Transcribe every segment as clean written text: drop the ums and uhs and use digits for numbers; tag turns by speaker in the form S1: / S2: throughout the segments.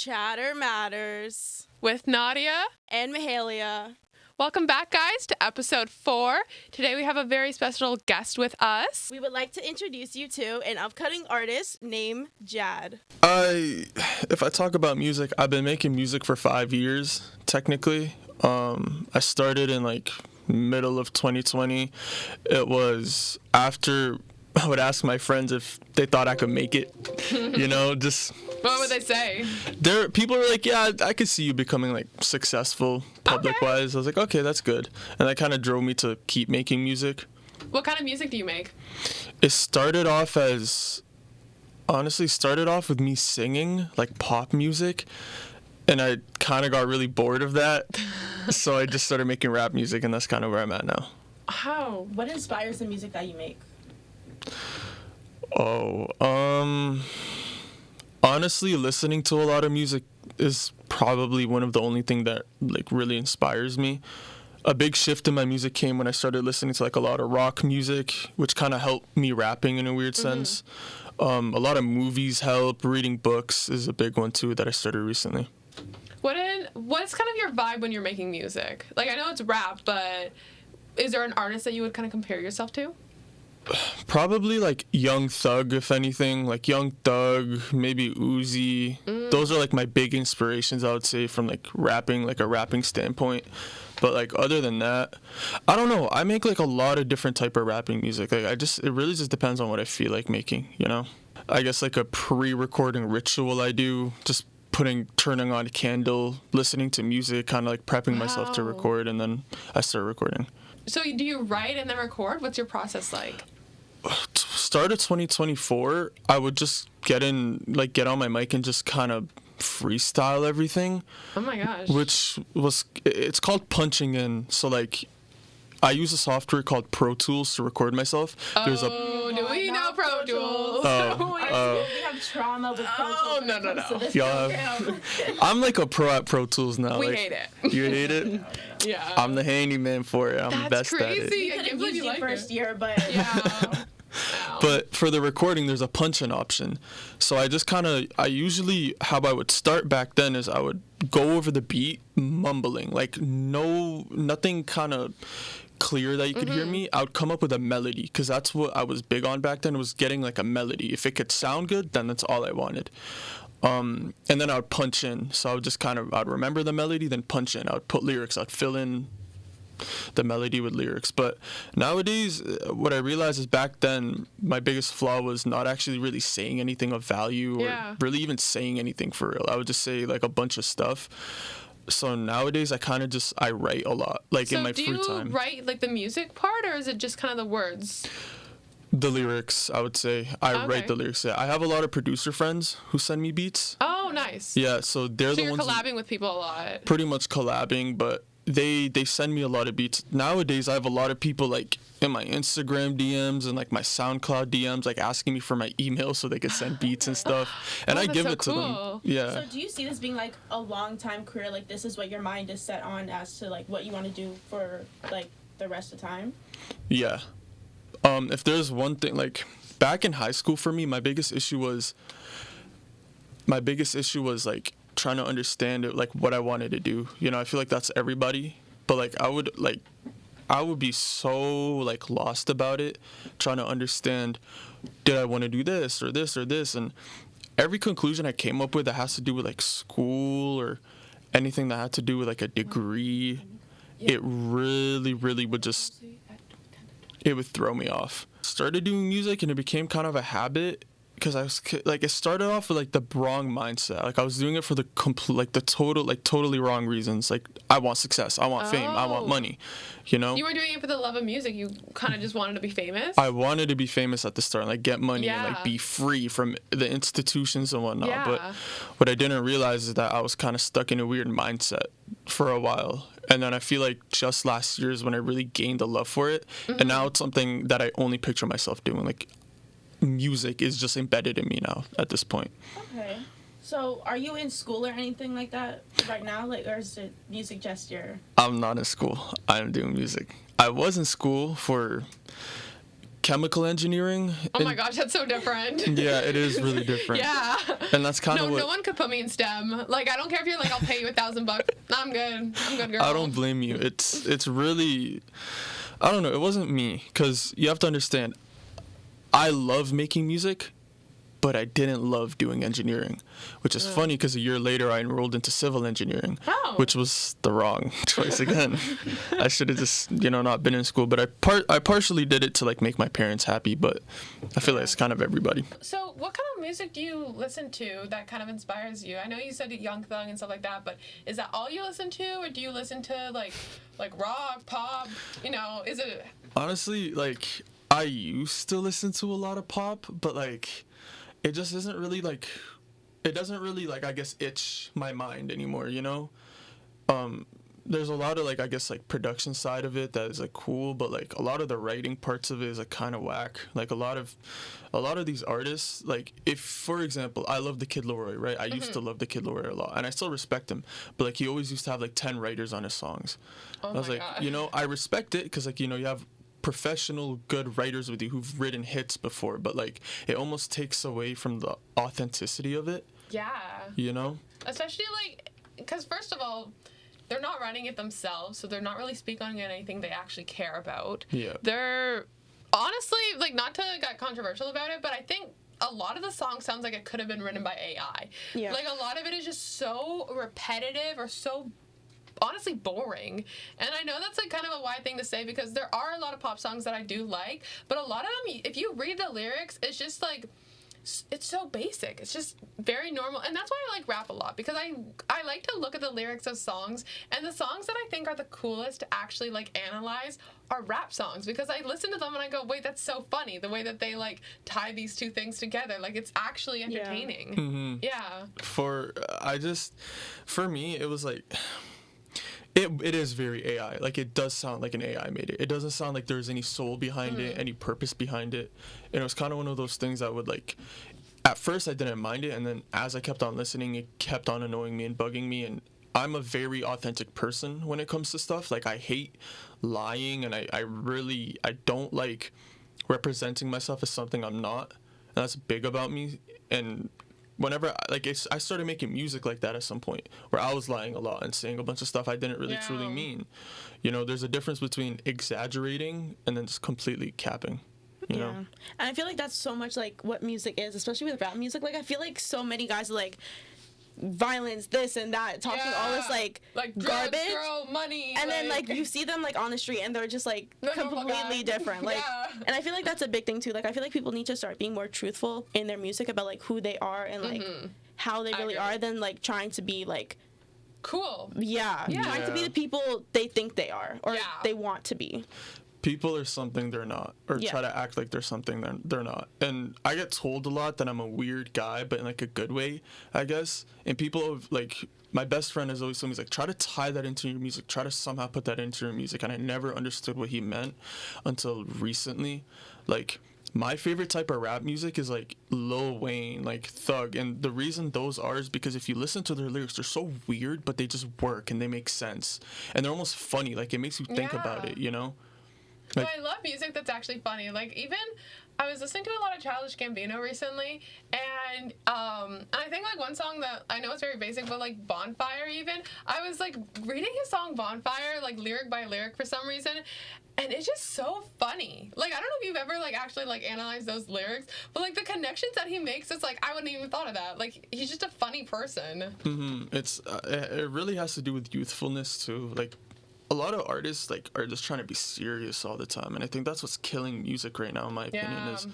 S1: Chatter Matters
S2: with Nadia
S1: and Mahalia.
S2: Welcome back, guys, to episode 4. Today we have a very special guest with us.
S1: We would like to introduce you to an upcoming artist named Jad.
S3: If I talk about music, I've been making music for 5 years, technically. I started in middle of 2020. It was after I would ask my friends if they thought I could make it, just...
S2: What would they say?
S3: People were like, yeah, I could see you becoming successful public-wise. I was like, okay, that's good. And that kind of drove me to keep making music.
S2: What kind of music do you make?
S3: It started off with me singing, pop music. And I kind of got really bored of that. So I just started making rap music, and that's kind of where I'm at now.
S2: How?
S1: What inspires the music that you make?
S3: Honestly, listening to a lot of music is probably one of the only thing that really inspires me. A big shift in my music came when I started listening to a lot of rock music, which kind of helped me rapping in a weird sense. A lot of movies help. Reading books is a big one too that I started recently.
S2: What's kind of your vibe when you're making music? I know it's rap, but is there an artist that you would kind of compare yourself to?
S3: Probably Young Thug, if anything. Young Thug, maybe Uzi. Those are my big inspirations, I would say, from rapping, a rapping standpoint. But other than that, I don't know. I make a lot of different type of rapping music. It really just depends on what I feel like making, I guess a pre-recording ritual I do, just turning on a candle, listening to music, kind of prepping myself to record, and then I start recording.
S2: So do you write and then record? What's your process like?
S3: Start of 2024, I would just get on my mic and just kind of freestyle everything.
S2: Oh my gosh.
S3: It's called punching in. So I use a software called Pro Tools to record myself.
S2: Do we know Pro Tools?
S1: We have trauma with Pro Tools.
S2: No.
S3: I'm a pro at Pro Tools now.
S2: We hate it.
S3: You hate it?
S2: Yeah.
S3: I'm the handyman for it. I'm the best
S2: crazy.
S3: at it.
S1: We could have used you first year, but...
S2: Yeah.
S3: But for the recording, there's a punch-in option. So I usually, how I would start back then is I would go over the beat mumbling, nothing kind of clear that you could hear me. I would come up with a melody, because that's what I was big on back then, was getting a melody. If it could sound good, then that's all I wanted. And then I would punch in. So I would just I'd remember the melody, then punch in. I would put lyrics. I'd fill in the melody with lyrics. But nowadays, what I realized is back then, my biggest flaw was not actually really saying anything of value or really even saying anything for real. I would just say a bunch of stuff. So nowadays, I write a lot, in my free time.
S2: So do you write the music part, or is it just kind of the words?
S3: The lyrics, I would say. I write the lyrics. Yeah. I have a lot of producer friends who send me beats.
S2: Oh, nice.
S3: Yeah, so they're the ones.
S2: So you're collabing with people a lot.
S3: Pretty much collabing, but they send me a lot of beats. Nowadays, I have a lot of people in my Instagram DMs and my SoundCloud DMs asking me for my email so they could send beats and stuff, and I give it to them. Yeah.
S1: So do you see this being a long time career? This is what your mind is set on as to what you want to do for the rest of the time?
S3: Yeah. If there's one thing, back in high school for me, my biggest issue was trying to understand it, what I wanted to do. I feel that's everybody, but I would be so lost about it, trying to understand, did I want to do this or this or this, and every conclusion I came up with that has to do with school or anything that had to do with a degree, it really would just, it would throw me off. Started doing music and it became kind of a habit, because I was it started off with the wrong mindset. I was doing it for the totally wrong reasons. I want success, I want fame, I want money, You
S2: weren't doing it for the love of music. You kind of just wanted to be famous.
S3: I wanted to be famous at the start, get money and be free from the institutions and whatnot.
S2: Yeah.
S3: But what I didn't realize is that I was kind of stuck in a weird mindset for a while. And then I feel just last year is when I really gained a love for it. And now it's something that I only picture myself doing. Music is just embedded in me now at this point.
S1: Okay. So are you in school or anything like that right now? Or is it music just your...
S3: I'm not in school. I'm doing music. I was in school for chemical engineering.
S2: Oh my gosh, that's so different.
S3: Yeah, it is really different.
S2: Yeah.
S3: And that's kind of
S2: no,
S3: what...
S2: No one could put me in STEM. Like, I don't care if you're like, I'll pay you $1,000. I'm good, girl.
S3: I don't blame you. It's really... I don't know. It wasn't me. Because you have to understand, I love making music, but I didn't love doing engineering, which is funny because a year later I enrolled into civil engineering, which was the wrong choice again. I should have just, not been in school, but I partially did it to like make my parents happy, but I feel like it's kind of everybody.
S2: So what kind of music do you listen to that kind of inspires you? I know you said Young Thug and stuff like that, but is that all you listen to, or do you listen to like rock, pop, is it...
S3: Honestly, like, I used to listen to a lot of pop, but like... It just isn't really like, it doesn't really like, I guess, itch my mind anymore, There's a lot of like, I guess, like production side of it that is like cool, but like a lot of the writing parts of it is like kind of whack. Like a lot of these artists, like if, for example, I love the Kid Laroi, right? I used to love the Kid Laroi a lot, and I still respect him, but like he always used to have like 10 writers on his songs.
S2: Oh
S3: I was
S2: my
S3: like,
S2: God.
S3: I respect it because like, you have professional good writers with you who've written hits before, but like it almost takes away from the authenticity of it.
S2: Yeah. Especially like, because first of all, they're not writing it themselves, so they're not really speaking on anything they actually care about.
S3: Yeah.
S2: They're honestly, like, not to get controversial about it, but I think a lot of the song sounds like it could have been written by AI.
S1: Yeah.
S2: Like, a lot of it is just so repetitive or so honestly boring. And I know that's like kind of a wide thing to say because there are a lot of pop songs that I do like, but a lot of them, if you read the lyrics, it's just like, it's so basic. It's just very normal. And that's why I like rap a lot, because I like to look at the lyrics of songs, and the songs that I think are the coolest to actually like analyze are rap songs, because I listen to them and I go, wait, that's so funny, the way that they like tie these two things together. Like, it's actually entertaining.
S3: Mm-hmm.
S2: Yeah.
S3: For me, it was like... It is very AI. Like, it does sound like an AI made it. It doesn't sound like there's any soul behind it, any purpose behind it. And it was kind of one of those things that would, like... At first, I didn't mind it, and then as I kept on listening, it kept on annoying me and bugging me, and I'm a very authentic person when it comes to stuff. Like, I hate lying, and I don't like representing myself as something I'm not. And that's big about me. And... whenever, I started making music like that at some point, where I was lying a lot and saying a bunch of stuff I didn't really truly mean. There's a difference between exaggerating and then just completely capping, you know?
S1: And I feel like that's so much, like, what music is, especially with rap music. Like, I feel like so many guys are, like, violence, this and that, talking all this, like
S2: drugs,
S1: garbage.
S2: girl, money.
S1: And then, like, you see them, like, on the street, and they're just, like, completely different. Like, and I feel like that's a big thing, too. Like, I feel like people need to start being more truthful in their music about, like, who they are and, like, how they really are, than, like, trying to be, like...
S2: cool.
S1: Trying to be the people they think they are, or they want to be.
S3: People are something they're not, or try to act like they're something they're not. And I get told a lot that I'm a weird guy, but in like a good way, I guess. And people have, like, my best friend has always told me, he's like, try to tie that into your music, try to somehow put that into your music. And I never understood what he meant until recently. Like, my favorite type of rap music is like Lil Wayne, like Thug, and the reason those are is because if you listen to their lyrics, they're so weird, but they just work and they make sense, and they're almost funny. Like, it makes you think about it, Like,
S2: I love music that's actually funny. Like, even I was listening to a lot of Childish Gambino recently, and I think, like, one song that I know is very basic, but, like, Bonfire even, I was, like, reading his song Bonfire, like, lyric by lyric for some reason, and it's just so funny. Like, I don't know if you've ever, like, actually, like, analyzed those lyrics, but, like, the connections that he makes, it's like, I wouldn't even thought of that. Like, he's just a funny person.
S3: It's it really has to do with youthfulness, too. Like, a lot of artists, like, are just trying to be serious all the time, and I think that's what's killing music right now, in my opinion, is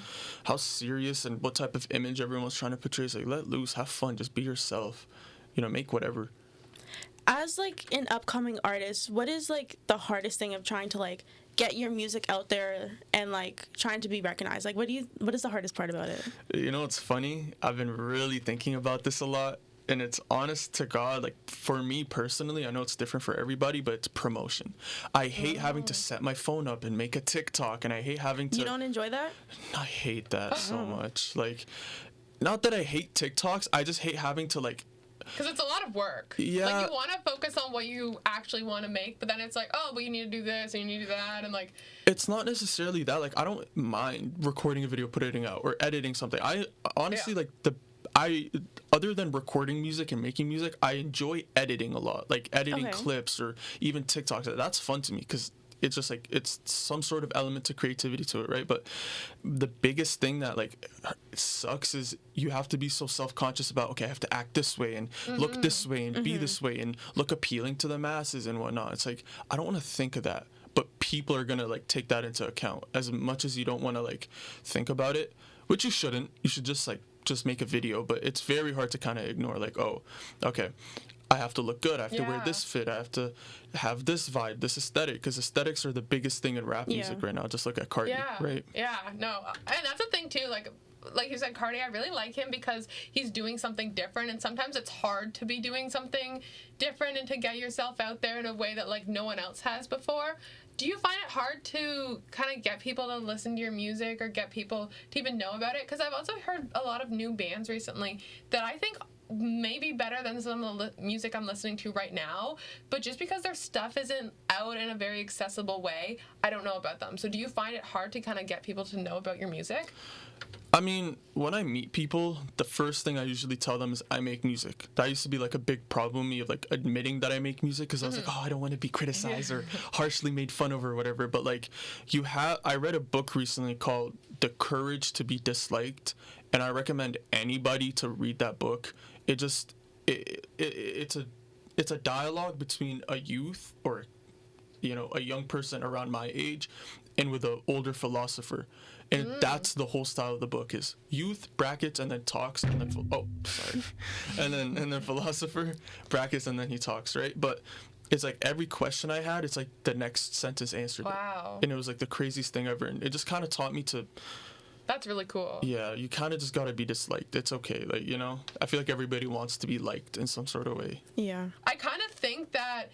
S3: how serious and what type of image everyone's trying to portray. It's like, let loose, have fun, just be yourself, make whatever.
S1: As, like, an upcoming artist, what is, like, the hardest thing of trying to, like, get your music out there and, like, trying to be recognized? Like, what is the hardest part about it?
S3: It's funny, I've been really thinking about this a lot. And it's honest to God, like, for me personally, I know it's different for everybody, but it's promotion. I hate having to set my phone up and make a TikTok, and I hate having to...
S1: You don't enjoy that?
S3: I hate that so much. Like, not that I hate TikToks, I just hate having to, like,
S2: Because it's a lot of work.
S3: Yeah.
S2: Like, you want to focus on what you actually want to make, but then it's like, oh, but you need to do this and you need to do that, and like.
S3: It's not necessarily that. Like, I don't mind recording a video, putting it out, or editing something. I honestly like other than recording music and making music, I enjoy editing a lot. Like editing clips or even TikToks. That's fun to me because it's just like it's some sort of element to creativity to it, right? But the biggest thing that like sucks is you have to be so self-conscious about, okay, I have to act this way and look this way and be this way and look appealing to the masses and whatnot. It's like, I don't want to think of that, but people are gonna like take that into account as much as you don't want to like think about it, which you shouldn't. You should just make a video, but it's very hard to kind of ignore, like, oh, okay, I have to look good, I have to wear this fit, I have to have this vibe, this aesthetic, because aesthetics are the biggest thing in rap music right now. Just look at Cardi, right?
S2: Yeah, no, and that's the thing too, like you said, Cardi, I really like him because he's doing something different, and sometimes it's hard to be doing something different and to get yourself out there in a way that like no one else has before. Do you find it hard to kind of get people to listen to your music or get people to even know about it? Because I've also heard a lot of new bands recently that I think may be better than some of the music I'm listening to right now, but just because their stuff isn't out in a very accessible way, I don't know about them. So do you find it hard to kind of get people to know about your music?
S3: I mean, when I meet people, the first thing I usually tell them is I make music. That used to be like a big problem with me of like admitting that I make music, because I was like, oh, I don't want to be criticized or harshly made fun of or whatever. But like, I read a book recently called The Courage to Be Disliked, and I recommend anybody to read that book. It's a dialogue between a youth or a young person around my age and with an older philosopher. And that's the whole style of the book is youth, brackets, and then talks, and then, and then philosopher, brackets, and then he talks, right? But it's like every question I had, it's like the next sentence answered it. And it was like the craziest thing ever. And it just kind of taught me to...
S2: That's really cool.
S3: Yeah, you kind of just got to be disliked. It's okay. Like, I feel like everybody wants to be liked in some sort of way.
S1: Yeah.
S2: I kind of think that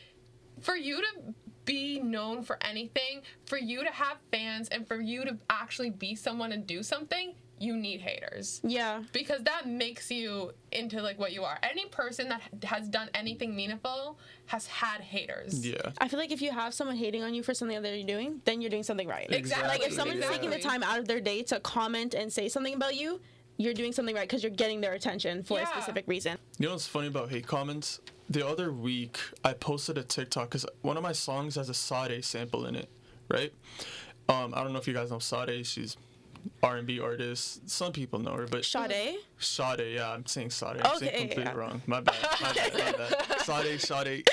S2: for you to be known for anything, for you to have fans, and for you to actually be someone and do something, you need haters.
S1: Yeah.
S2: Because that makes you into like what you are. Any person that has done anything meaningful has had haters.
S3: Yeah.
S1: I feel like if you have someone hating on you for something that you're doing, then you're doing something right.
S2: Exactly.
S1: Like if someone's taking the time out of their day to comment and say something about you, you're doing something right because you're getting their attention for a specific reason. You
S3: know what's funny about hate comments? The other week, I posted a TikTok because one of my songs has a Sade sample in it, right? I don't know if you guys know Sade. She's R&B artist. Some people know her, but...
S1: Sade?
S3: Sade, yeah. I'm saying Sade. I'm saying completely wrong. My bad. Sade.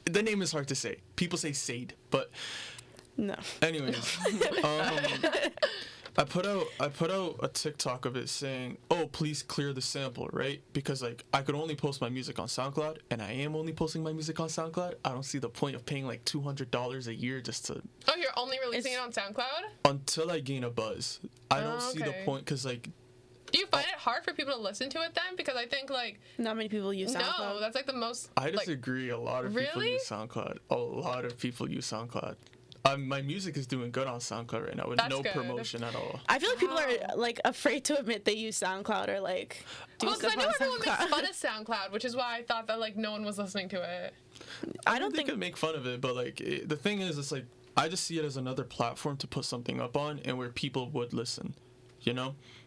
S3: The name is hard to say. People say Sade, but...
S1: No.
S3: Anyways. I put out a TikTok of it saying, oh, please clear the sample, right? Because like I could only post my music on SoundCloud, and I am only posting my music on SoundCloud. I don't see the point of paying like $200 a year just to...
S2: Oh, you're only releasing it on SoundCloud?
S3: Until I gain a buzz. I don't see the point because like...
S2: Do you find it hard for people to listen to it then? Because I think like...
S1: Not many people use SoundCloud.
S2: No, that's like the most...
S3: I disagree. A lot of people use SoundCloud. A lot of people use SoundCloud. My music is doing good on SoundCloud right now with no promotion at all.
S1: I feel like people are like afraid to admit they use SoundCloud or like do stuff on SoundCloud. I know everyone
S2: makes fun of SoundCloud, which is why I thought that like no one was listening to it.
S3: I don't think they could make fun of it, but like the thing is, it's like I just see it as another platform to put something up on and where people would listen.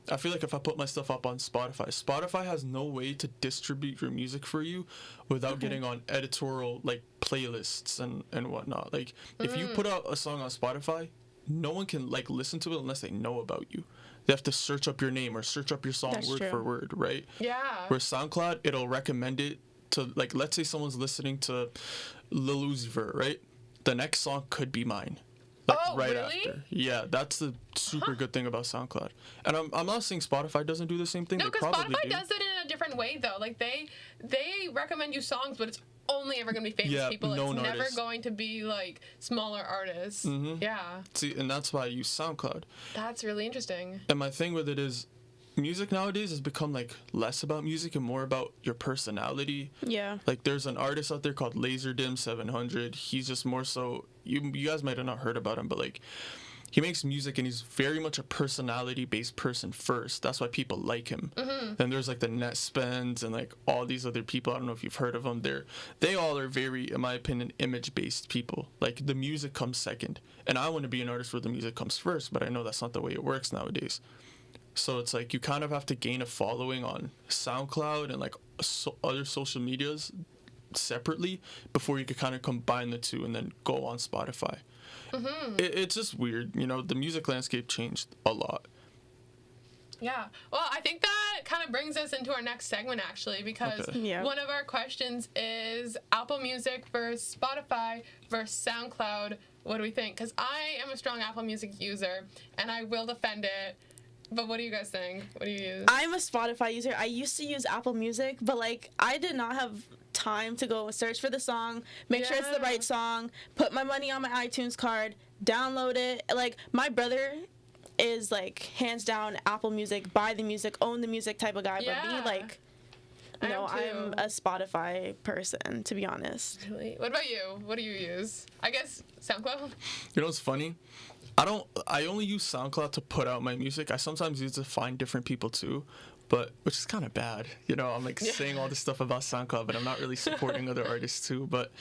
S3: I feel like if I put my stuff up on Spotify has no way to distribute your music for you without getting on editorial like playlists and whatnot. Like if you put out a song on Spotify, no one can like listen to it unless they know about you. They have to search up your name or search up your song word for word, right?
S2: Yeah.
S3: Where SoundCloud, it'll recommend it to like, let's say someone's listening to Lil Uzi Vert, right? The next song could be mine. Like right
S2: really?
S3: After. Yeah, that's the super good thing about SoundCloud. And I'm not saying Spotify doesn't do the same thing.
S2: No, because Spotify does it in a different way though. Like they recommend you songs, but it's only ever gonna be famous people. It's never going to be like smaller artists. Mm-hmm. Yeah.
S3: See, and that's why I use SoundCloud.
S2: That's really interesting.
S3: And my thing with it is, music nowadays has become like less about music and more about your personality.
S1: Yeah.
S3: Like there's an artist out there called LaserDim 700. He's just more so, you guys might have not heard about him, but like he makes music and he's very much a personality-based person first. That's why people like him. Then there's like the Net Spends and like all these other people. I don't know if you've heard of them. They all are very, in my opinion, image-based people. Like the music comes second, and I want to be an artist where the music comes first, but I know that's not the way it works nowadays. So it's like you kind of have to gain a following on SoundCloud and like other social medias separately before you could kind of combine the two and then go on Spotify. It's just weird, you know. The music landscape changed a lot.
S2: Yeah. Well, I think that kind of brings us into our next segment, actually, because one of our questions is Apple Music versus Spotify versus SoundCloud. What do we think? Because I am a strong Apple Music user, and I will defend it. But what do you guys think? What do you use?
S1: I'm a Spotify user. I used to use Apple Music, but like I did not have time to go search for the song, make sure it's the right song, put my money on my iTunes card, download it. Like my brother is like hands down Apple Music, buy the music, own the music type of guy. But me, like, no, I'm a Spotify person, to be honest.
S2: Really? What about you? What do you use? I guess SoundCloud.
S3: You know what's funny? I only use SoundCloud to put out my music. I sometimes use it to find different people too, but which is kind of bad. You know, I'm like saying all this stuff about SoundCloud, but I'm not really supporting other artists too. But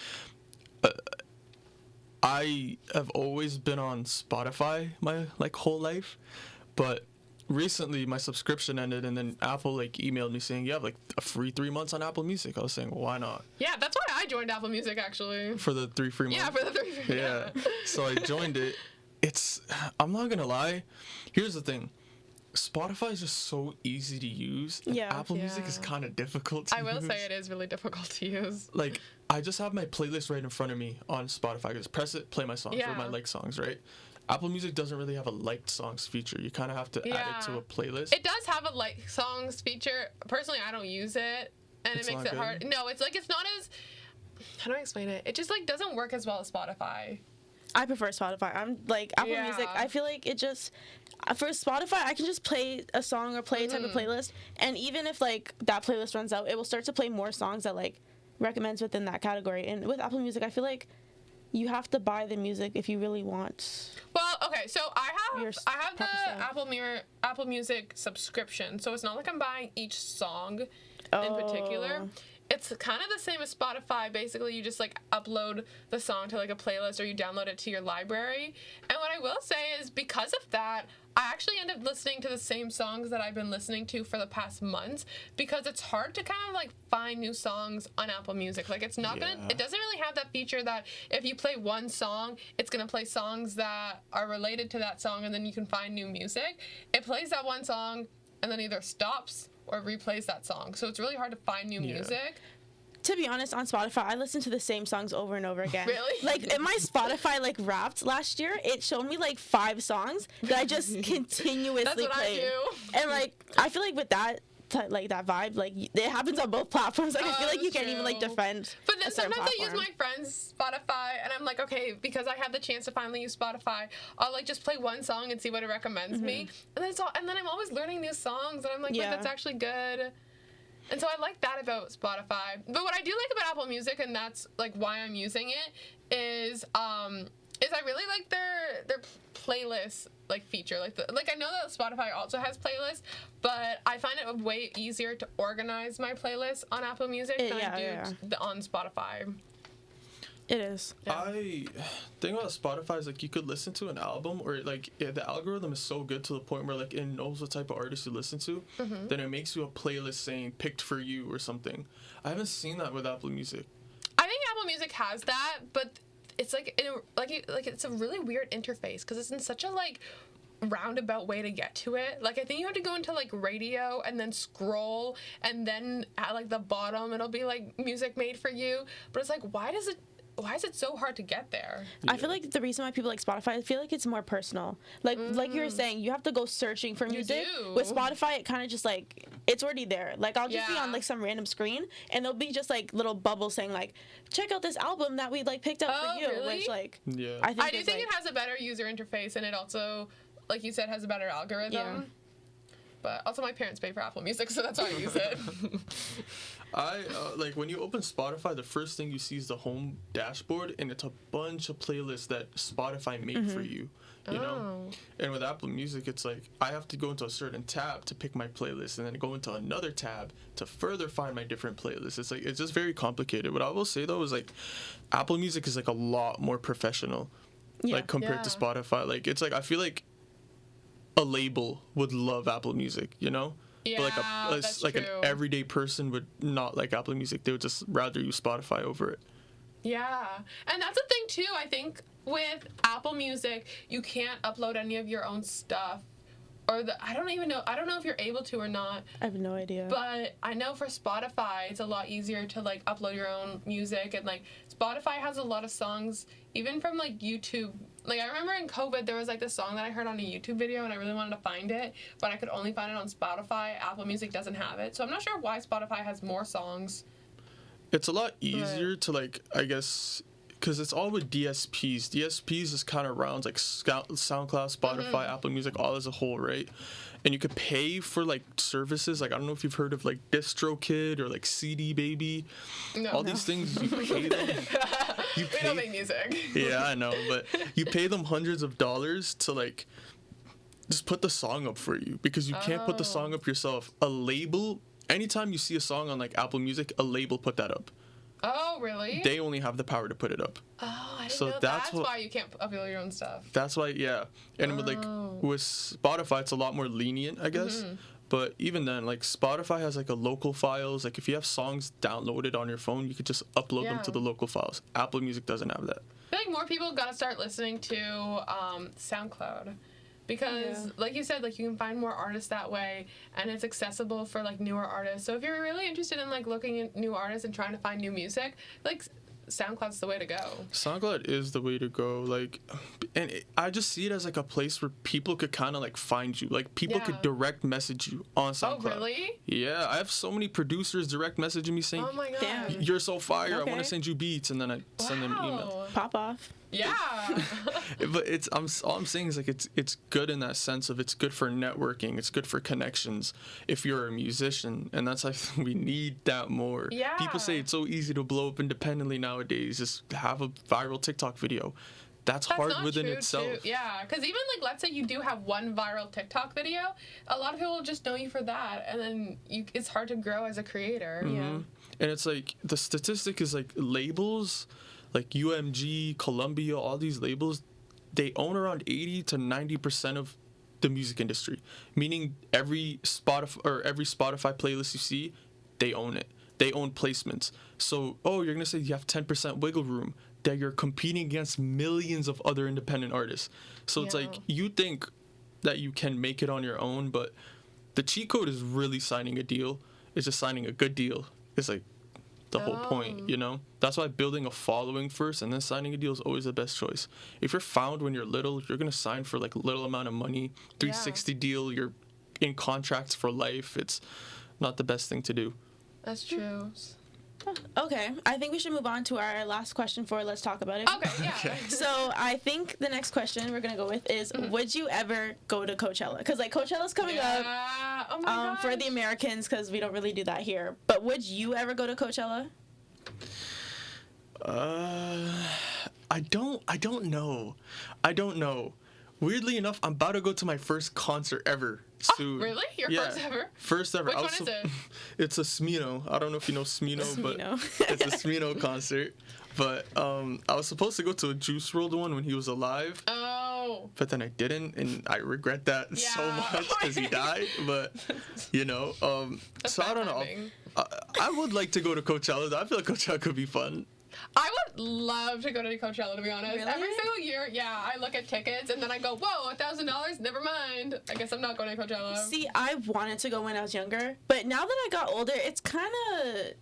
S3: I have always been on Spotify my like whole life, but recently my subscription ended, and then Apple like emailed me saying you have like a free 3 months on Apple Music. I was saying, well, why not?
S2: Yeah, that's why I joined Apple Music actually.
S3: For the 3 free months.
S2: Yeah, for the 3 free.
S3: Yeah. So I joined it. I'm not gonna lie. Here's the thing. Spotify is just so easy to use. And Apple Music is kind of difficult to use.
S2: I will say it is really difficult to use.
S3: Like, I just have my playlist right in front of me on Spotify. I just press it, play my songs or my liked songs, right? Apple Music doesn't really have a liked songs feature. You kind of have to add it to a playlist.
S2: It does have a liked songs feature. Personally, I don't use it, and it makes it hard. No, it's like it's not as. How do I explain it? It just like doesn't work as well as Spotify.
S1: I prefer Spotify. I'm like Apple Music. I feel like it just for Spotify I can just play a song or play a type of playlist, and even if like that playlist runs out, it will start to play more songs that like recommends within that category. And with Apple Music, I feel like you have to buy the music if you really want.
S2: Well, okay, so I have the Apple Music subscription, so it's not like I'm buying each song in particular. It's kind of the same as Spotify. Basically, you just like upload the song to like a playlist, or you download it to your library. And what I will say is, because of that, I actually end up listening to the same songs that I've been listening to for the past months, because it's hard to kind of like find new songs on Apple Music. Like it's not it doesn't really have that feature that if you play one song, it's gonna play songs that are related to that song, and then you can find new music. It plays that one song and then either stops or replays that song. So it's really hard to find new music.
S1: To be honest, on Spotify, I listen to the same songs over and over again.
S2: Really?
S1: Like, in my Spotify, like, Wrapped last year, it showed me, like, 5 songs that I just continuously
S2: That's what
S1: played.
S2: I do.
S1: And, like, I feel like with that, like, that vibe, like, it happens on both platforms. Like, I feel like you can't even, like, defend
S2: But then
S1: a certain
S2: sometimes
S1: platform.
S2: I use my friend's Spotify, and I'm like, okay, because I have the chance to finally use Spotify, I'll, like, just play one song and see what it recommends me. And then I'm always learning new songs, and I'm like, that's actually good. And so I like that about Spotify. But what I do like about Apple Music, and that's like why I'm using it, is I really like their playlist like feature. Like I know that Spotify also has playlists, but I find it way easier to organize my playlist on Apple Music than I do on Spotify.
S1: It is.
S3: I think about Spotify is like you could listen to an album, or like the algorithm is so good to the point where like it knows what type of artist you listen to, then it makes you a playlist saying picked for you or something. I haven't seen that with Apple Music.
S2: I think Apple Music has that, but it's like it's a really weird interface because it's in such a like roundabout way to get to it. Like I think you have to go into like radio and then scroll, and then at like the bottom it'll be like music made for you. But it's like why is it so hard to get there?
S1: I feel like the reason why people like Spotify, I feel like it's more personal. Like you were saying, you have to go searching for music. With Spotify, it kind of just like, it's already there. Like I'll just be on like some random screen, and there'll be just like little bubbles saying like, check out this album that we like picked up for you.
S2: Really?
S1: Which like,
S2: I do think it has a better user interface, and it also, like you said, has a better algorithm. But also my parents pay for Apple Music, so that's why I use it.
S3: Like when you open Spotify, the first thing you see is the home dashboard, and it's a bunch of playlists that Spotify made for you. You know, and with Apple Music, it's like I have to go into a certain tab to pick my playlist, and then go into another tab to further find my different playlists. It's like it's just very complicated. What I will say though is like Apple Music is like a lot more professional, like compared to Spotify. Like it's like I feel like a label would love Apple Music, you know.
S2: Yeah,
S3: but
S2: that's
S3: like
S2: true.
S3: an everyday person would not like Apple Music. They would just rather use Spotify over it.
S2: Yeah, and that's the thing too. I think with Apple Music, you can't upload any of your own stuff, or I don't know if you're able to or not.
S1: I have no idea.
S2: But I know for Spotify, it's a lot easier to like upload your own music, and like Spotify has a lot of songs, even from like YouTube. Like I remember in COVID, there was like this song that I heard on a YouTube video, and I really wanted to find it, but I could only find it on Spotify. Apple Music doesn't have it, so I'm not sure why Spotify has more songs.
S3: It's a lot easier to like, I guess, because it's all with DSPs. DSPs is kind of rounds like SoundCloud, Spotify, Apple Music, all as a whole, right? And you could pay for like services. Like I don't know if you've heard of like DistroKid or like CD Baby.
S2: No.
S3: All these things you pay them.
S2: We don't make music.
S3: Yeah, I know, but you pay them hundreds of dollars to like just put the song up for you because you can't put the song up yourself. A label. Anytime you see a song on like Apple Music, a label put that up.
S2: Oh, really?
S3: They only have the power to put it up.
S2: Oh, I didn't know that's why you can't upload your own stuff.
S3: That's why, yeah. And with Spotify, it's a lot more lenient, I guess. But even then, like Spotify has like a local files. Like if you have songs downloaded on your phone, you could just upload them to the local files. Apple Music doesn't have that.
S2: I feel like more people gotta start listening to SoundCloud. Because, like you said, like you can find more artists that way, and it's accessible for like newer artists. So if you're really interested in like looking at new artists and trying to find new music, like SoundCloud's the way to go.
S3: SoundCloud is the way to go. Like, and I just see it as like a place where people could kind of like find you. Like people could direct message you on SoundCloud.
S2: Oh, really?
S3: Yeah, I have so many producers direct messaging me saying,
S2: "Oh my god,
S1: damn.
S3: You're so fire! I want to send you beats," and then I send them an email.
S1: Pop off.
S2: Yeah.
S3: But all I'm saying is like it's good in that sense of it's good for networking, it's good for connections if you're a musician, and that's like we need that more.
S2: Yeah.
S3: People say it's so easy to blow up independently nowadays. Just have a viral TikTok video. That's hard within itself.
S2: Too. Yeah, because even like let's say you do have one viral TikTok video, a lot of people will just know you for that, and then it's hard to grow as a creator.
S3: Mm-hmm. Yeah. And it's like the statistic is like labels. Like UMG, Columbia, all these labels, they own around 80 to 90% of the music industry. Meaning every Spotify playlist you see, they own it. They own placements. So, you're gonna say you have 10% wiggle room, that you're competing against millions of other independent artists. So it's like you think that you can make it on your own, but the cheat code is really signing a deal. It's just signing a good deal. It's like the whole point, you know? That's why building a following first and then signing a deal is always the best choice. If you're found when you're little, you're going to sign for like a little amount of money, 360 deal, you're in contracts for life. It's not the best thing to do.
S2: That's true.
S1: Okay, I think we should move on to our last question for Let's Talk About It.
S2: Okay, yeah. Okay.
S1: So I think the next question we're going to go with is, would you ever go to Coachella? Because like Coachella's coming up for the Americans because we don't really do that here. But would you ever go to Coachella?
S3: I don't know. Weirdly enough, I'm about to go to my first concert ever soon.
S2: Oh, really? Your first ever?
S3: First ever.
S2: Which one is it?
S3: It's a Smino. I don't know if you know Smino, but it's a Smino concert. But I was supposed to go to a Juice WRLD one when he was alive.
S2: Oh.
S3: But then I didn't, and I regret that so much because he died. But, you know, so I don't know. I would like to go to Coachella. I feel like Coachella could be fun.
S2: I would love to go to Coachella, to be honest.
S1: Really?
S2: Every single year, I look at tickets and then I go, whoa, $1,000? Never mind. I guess I'm not going to Coachella.
S1: See, I wanted to go when I was younger, but now that I got older, it's kind of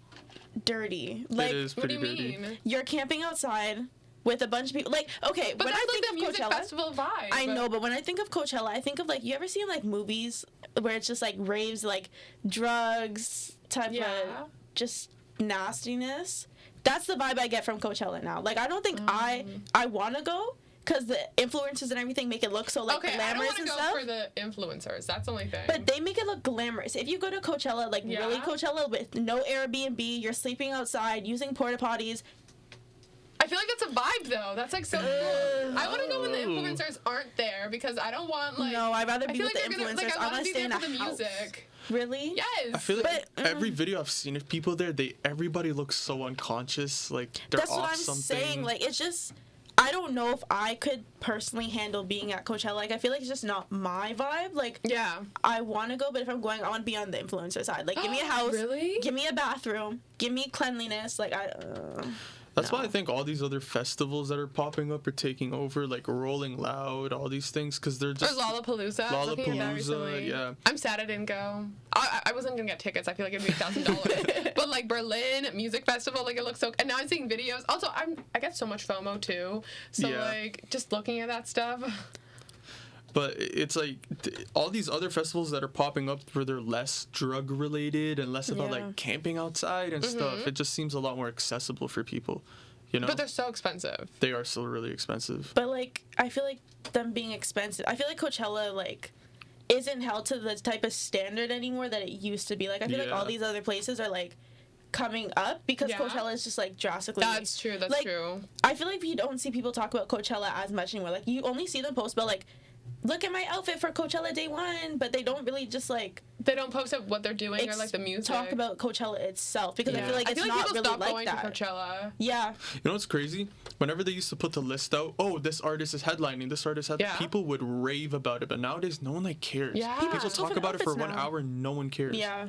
S1: dirty. Like,
S3: it is pretty dirty.
S2: What do you mean?
S1: You're camping outside with a bunch of people. Like, okay,
S2: but
S1: when
S2: that's
S1: I think
S2: like the
S1: of
S2: music
S1: Coachella,
S2: festival vibe.
S1: I know, but when I think of Coachella, I think of like, you ever seen like movies where it's just like raves, like drugs type of just nastiness? That's the vibe I get from Coachella now. Like, I don't think I want to go because the influencers and everything make it look so like glamorous and stuff.
S2: I don't want to go for the influencers. That's the only thing.
S1: But they make it look glamorous. If you go to Coachella, like really Coachella with no Airbnb, you're sleeping outside, using porta potties.
S2: I feel like that's a vibe though. That's like so cool. I want to go when the influencers aren't there because I don't want like.
S1: No, I'd rather be with the influencers. I want to stay in a house.
S2: Music.
S1: Really?
S2: Yes.
S3: I feel like every video I've seen of people there, everybody looks so unconscious. Like they're
S1: that's
S3: off
S1: what I'm
S3: something.
S1: saying. Like it's just. I don't know if I could personally handle being at Coachella. Like, I feel like it's just not my vibe. Like,
S2: yeah,
S1: I want to go, but if I'm going, I want to be on the influencer side. Like, give me a house.
S2: Really?
S1: Give me a bathroom. Give me cleanliness. Like,
S3: That's why I think all these other festivals that are popping up are taking over, like Rolling Loud, all these things, because they're just...
S2: Or Lollapalooza.
S3: Lollapalooza, yeah.
S2: I'm sad I didn't go. I wasn't going to get tickets. I feel like it'd be $1,000. But, like, Berlin Music Festival, like, it looks so... And now I'm seeing videos. Also, I get so much FOMO, too. So, like, just looking at that stuff...
S3: But it's like all these other festivals that are popping up where they're less drug related and less about like camping outside and stuff. It just seems a lot more accessible for people, you know?
S2: But they're so expensive.
S3: They are still really expensive.
S1: But like, I feel like them being expensive, I feel like Coachella like isn't held to the type of standard anymore that it used to be. Like I feel like all these other places are like coming up because Coachella is just like drastically.
S2: That's true. That's
S1: like,
S2: true.
S1: I feel like you don't see people talk about Coachella as much anymore. Like you only see them post about like, look at my outfit for Coachella day one, but they don't really just like...
S2: They don't post up what they're doing or like the music.
S1: Talk about Coachella itself because I feel like it's not really like that.
S2: To Coachella.
S1: Yeah.
S3: You know what's crazy? Whenever they used to put the list out, oh, this artist is headlining, this artist people would rave about it, but nowadays no one like cares.
S2: Yeah.
S3: People talk about it for 1 hour, no one cares.
S1: Yeah.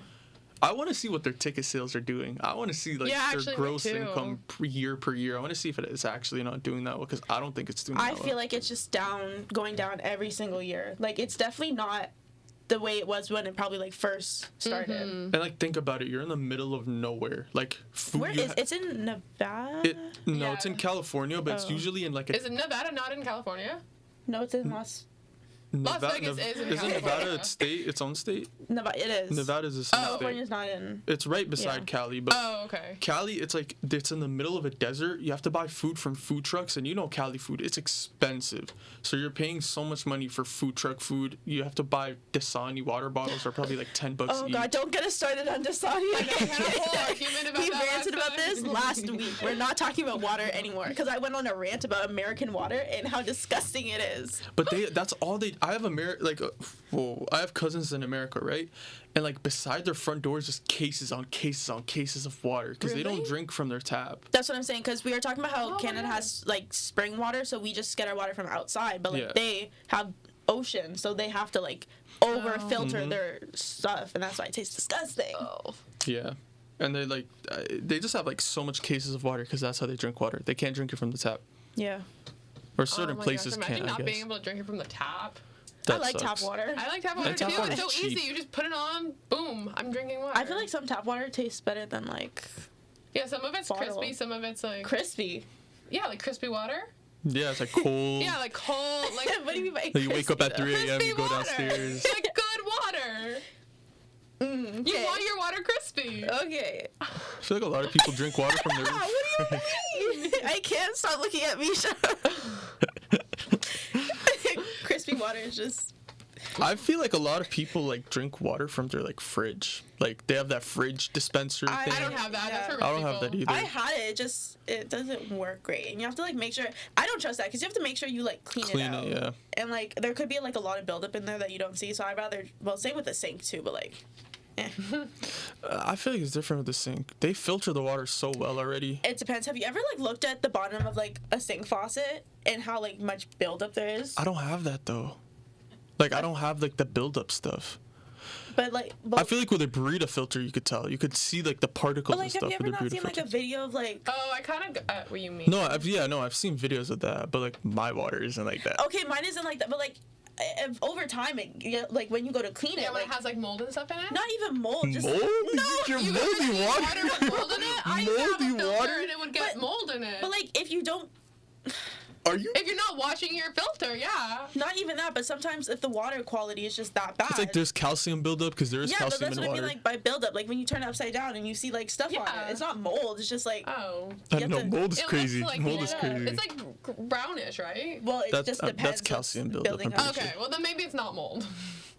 S3: I want to see what their ticket sales are doing. I want to see like their gross income per year. I want to see if it is actually not doing that well because I don't think it's doing that well.
S1: I feel like it's just going down every single year. Like it's definitely not the way it was when it probably like first started.
S3: And like think about it, you're in the middle of nowhere. Like food.
S1: Where is it's in Nevada?
S3: It's in California, but it's usually in like
S2: Is it Nevada not in California?
S1: No, it's in Las
S2: Vegas is in California.
S3: Isn't Nevada its own state?
S1: Nevada, it is.
S3: Nevada is a state.
S1: California's not in.
S3: It's right beside Cali, but
S2: okay.
S3: Cali, it's like it's in the middle of a desert. You have to buy food from food trucks, and you know Cali food, it's expensive. So you're paying so much money for food truck food. You have to buy Dasani water bottles are probably like $10 each.
S1: Oh God, don't get us started on Dasani. We ranted about this last week. We're not talking about water anymore because I went on a rant about American water and how disgusting it is.
S3: But that's all they. I have I have cousins in America, right? And like beside their front doors, just cases on cases on cases of water because they don't drink from their tap.
S1: That's what I'm saying because we were talking about how Canada has like spring water, so we just get our water from outside. But like they have ocean, so they have to like over filter their stuff, and that's why it tastes disgusting.
S3: Yeah. And they just have like so much cases of water because that's how they drink water. They can't drink it from the tap.
S1: Yeah.
S3: Or certain places can't.
S2: Imagine not being able to drink it from the tap.
S3: That
S1: I like
S3: sucks.
S1: tap water.
S2: I like tap water too. It's so easy. You just put it on, boom, I'm drinking water.
S1: I feel like some tap water tastes better than like.
S2: Yeah, some of it's crispy, some of it's like.
S1: Crispy?
S2: Yeah, like crispy water.
S3: Yeah, it's like cold.
S2: Yeah, like cold. Like
S1: what do you mean by
S3: crispy? You wake up at 3 a.m. You go
S2: water.
S3: downstairs.
S2: Like good water.
S1: Okay.
S2: You want your water crispy.
S1: Okay.
S3: I feel like a lot of people drink water from their.
S1: What do you mean? I can't stop looking at Misha. Crispy water is just.
S3: I feel like a lot of people like drink water from their like fridge. Like they have that fridge dispenser thing.
S2: I don't have that.
S1: Yeah.
S2: That's for rich
S3: I don't have that either.
S1: I had it. It doesn't work great, and you have to like make sure. I don't trust that because you have to make sure you like clean it out.
S3: Yeah.
S1: And like there could be like a lot of buildup in there that you don't see. So I'd rather same with the sink too, but like.
S3: I feel like it's different with the sink. They filter the water so well already.
S1: It depends. Have you ever like looked at the bottom of like a sink faucet and how like much buildup there is?
S3: I don't have that though. Like I don't have like the buildup stuff.
S1: But
S3: I feel like with a burrito filter, you could tell. You could see like the particles and stuff.
S1: Have you ever
S3: with
S1: not
S3: a
S1: seen
S3: filter.
S1: like a video of like?
S2: Oh, I kind of what you mean.
S3: No, I've seen videos of that, but like my water isn't like that.
S1: Okay, mine isn't like that, but like. Over time, like when you go to clean it,
S2: when it has like mold and stuff in it.
S1: Not even mold. Just
S3: mold?
S1: No,
S3: Your moldy water
S2: with mold in it. I used to have a filter and it would get mold in it.
S1: But like, if you don't,
S3: Are you?
S2: If you're not washing your filter, yeah.
S1: Not even that, but sometimes if the water quality is just that bad.
S3: It's like there's calcium buildup because there is
S1: yeah, but
S3: calcium
S1: that's
S3: in
S1: what
S3: water.
S1: I mean, like by buildup. Like when you turn it upside down and you see like stuff on it. It's not mold. It's just like.
S2: Oh.
S3: I
S1: you
S3: know
S1: have to-
S3: mold is
S2: It
S3: crazy.
S2: looks like,
S3: Mold is crazy.
S2: It's like brownish, right?
S1: Well, it just depends.
S3: That's calcium
S1: what's
S3: buildup,
S1: building
S3: I'm
S1: up.
S3: pretty
S2: Okay, well then maybe it's not mold.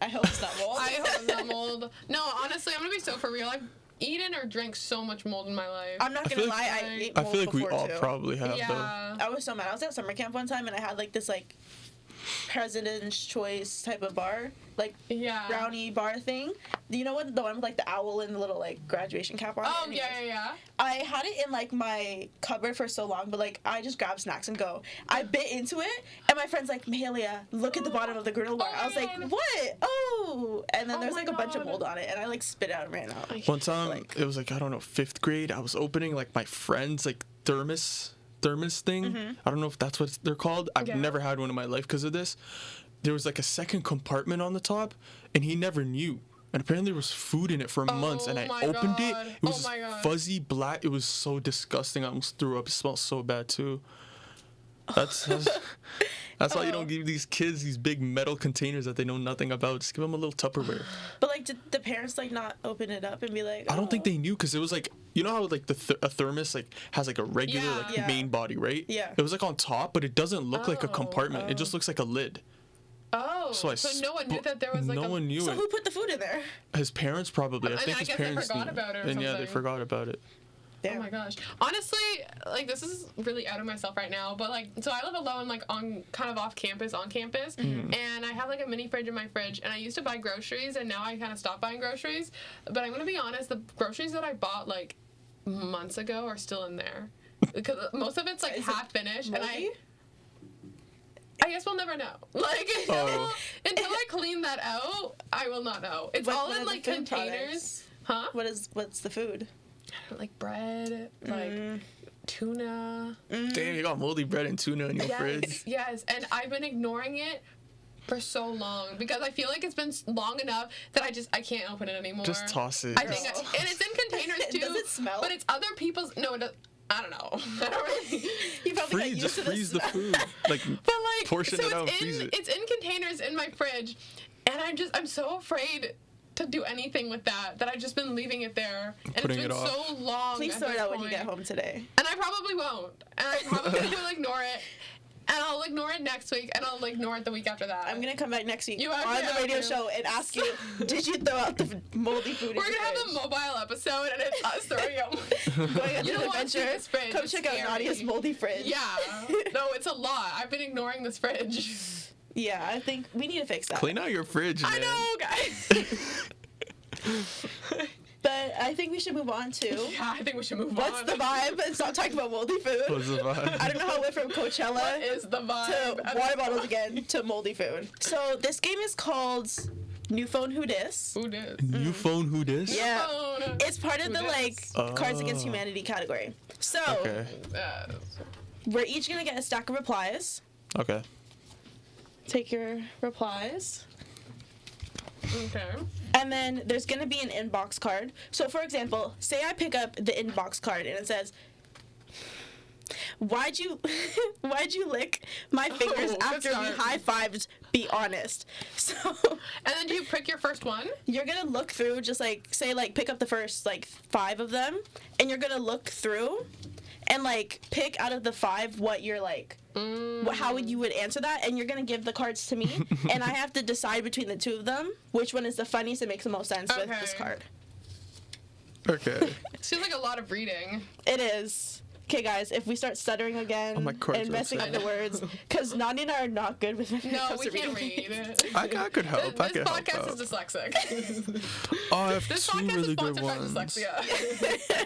S1: I hope it's not mold.
S2: I hope it's not mold. No, honestly, I'm gonna be so for real. I've eaten or drank so much mold in my life.
S1: I'm not gonna
S3: feel
S1: lie.
S3: like-
S1: I ate
S3: I
S1: mold
S3: feel like we
S1: before,
S3: all
S1: too.
S3: probably have though.
S2: Yeah.
S1: I was so mad. I was at summer camp one time and I had like this like President's Choice type of bar, like
S2: Yeah.
S1: brownie bar thing. You know what? The one with like the owl and the little like graduation cap on.
S2: Oh,
S1: Anyways,
S2: yeah.
S1: I had it in like my cupboard for so long, but like I just grab snacks and go. I bit into it, and my friend's like, "Mahalia, look at the bottom of the granola bar."
S2: Oh
S1: I was
S2: my
S1: like,
S2: God.
S1: "What? Oh!" And then
S2: Oh
S1: there's
S2: my
S1: like a bunch of
S2: God.
S1: mold on it, and I like spit it out and ran out.
S3: One time,
S1: Like-
S3: it was like, I don't know, 5th grade. I was opening like my friend's like thermos thing. I don't know if that's what they're called. I've
S2: Yeah.
S3: never had one in my life because of this. There was like a second compartment on the top, and he never knew. And apparently there was food in it for months, and I
S2: my
S3: opened
S2: God.
S3: it. It was
S2: Oh my
S3: this
S2: God.
S3: fuzzy black. It was so disgusting. I almost threw up. It smelled so bad too. That's why you don't give these kids these big metal containers that they know nothing about. Just give them a little Tupperware.
S1: But like, did the parents like not open it up and be like?
S3: I don't think
S1: "Oh."
S3: they knew because it was like, you know how like a thermos like has like a regular
S2: Yeah.
S3: like
S1: Yeah.
S3: main body, right?
S1: Yeah.
S3: It was like on top, but it doesn't look like a
S2: Oh.
S3: compartment. It just looks like a lid.
S2: Oh,
S3: So
S2: so no one knew that there was like
S3: no
S2: a...
S3: one knew
S1: So
S3: it.
S1: who put the food in there?
S3: His parents probably. I
S2: And
S3: think
S2: I
S3: his
S2: guess they
S3: parents
S2: forgot
S3: knew.
S2: about it or
S3: And yeah, they
S2: something.
S3: forgot about it.
S1: Damn.
S2: Oh my gosh. Honestly, like this is really out of myself right now, but like so I live alone like on kind of off campus, on campus, and I have like a mini fridge in my fridge, and I used to buy groceries and now I kind of stopped buying groceries, but I'm going to be honest, the groceries that I bought like months ago are still in there. Because most of it's like
S1: Is it
S2: half finished and
S1: moldy?
S2: I guess we'll never know. Like until I clean that out, I will not know. It's
S1: What-
S2: all
S1: what
S2: in
S1: are the
S2: like
S1: food
S2: containers.
S1: products?
S2: Huh?
S1: What's the food?
S2: Like bread, like tuna.
S3: Damn, you got moldy bread and tuna in your fridge.
S2: Yes, and I've been ignoring it for so long because I feel like it's been long enough that I can't open it anymore.
S3: Just toss it.
S2: I think, and it's in containers too.
S1: Does it smell?
S2: But it's other people's. No, it does. I don't know. I don't really.
S1: You probably got used
S3: Just
S1: to
S3: freeze the
S1: this.
S3: food. Like
S2: But like,
S3: portion
S2: so
S3: it out,
S2: it's
S3: freeze
S2: in
S3: it.
S2: it's in containers in my fridge, and I'm so afraid to do anything with that I've just been leaving it there, and
S3: Putting
S2: it's
S3: it
S2: been
S3: off.
S2: so long.
S1: Please
S2: at
S1: throw it
S2: this
S1: out when you
S2: point.
S1: get home today.
S2: And I probably won't. And I probably will ignore it. And I'll ignore it next week, and I'll ignore it the week after that.
S1: I'm gonna come back next week
S2: You
S1: on
S2: actually
S1: the
S2: have
S1: radio
S2: to.
S1: show and ask you, did you throw out the moldy food?
S2: We're gonna have a mobile episode, and it's us throwing out.
S1: going on
S2: You
S1: an
S2: don't wanna see
S1: adventure.
S2: this fridge,
S1: Come
S2: it's
S1: check out
S2: scary.
S1: Nadia's moldy fridge.
S2: Yeah. No, it's a lot. I've been ignoring this fridge.
S1: Yeah, I think we need to fix that.
S3: Clean out your fridge, man.
S2: I know, guys.
S1: But I think we should move on to
S2: Yeah, I think we should move
S1: what's
S2: on.
S1: the vibe and stop talking about moldy food.
S3: What's the vibe?
S1: I don't know how it went from Coachella
S2: What is the vibe?
S1: to water bottles again to moldy food. So this game is called New Phone Who Dis.
S2: Who did?
S3: New phone, who dis?
S1: Yeah.
S2: Phone.
S1: It's part of
S2: Who
S1: the
S2: dis?
S1: like Cards Against
S3: Oh.
S1: Humanity category. So
S3: Okay.
S1: we're each gonna get a stack of replies.
S3: Okay.
S1: Take your replies.
S2: Okay.
S1: And then there's gonna be an inbox card. So for example, say I pick up the inbox card and it says, why'd you lick my fingers
S2: good
S1: after we
S2: start.
S1: high-fived? Be honest. So
S2: And then do you pick your first one?
S1: you're gonna look through, just like say like pick up the first like 5 of them, and you're gonna look through and like pick out of the 5 what you're like how would you would answer that, and you're gonna give the cards to me and I have to decide between the 2 of them which one is the funniest and makes the most sense with this
S2: Okay.
S1: card.
S3: Okay.
S2: It seems like a lot of reading.
S1: It is. Okay, guys, if we start stuttering again
S3: Oh, my cards
S1: and
S3: are
S1: messing up
S3: upside
S1: the words, because Nadia and I are not good with when it
S2: No,
S1: comes
S2: we
S1: to
S2: can't
S1: reading.
S2: read.
S3: I could help. I
S2: This
S3: could help
S2: podcast
S3: out.
S2: is dyslexic.
S3: Oh, I have
S2: This
S3: 2
S2: podcast is
S3: really good
S2: sponsored by
S3: ones.
S2: dyslexia.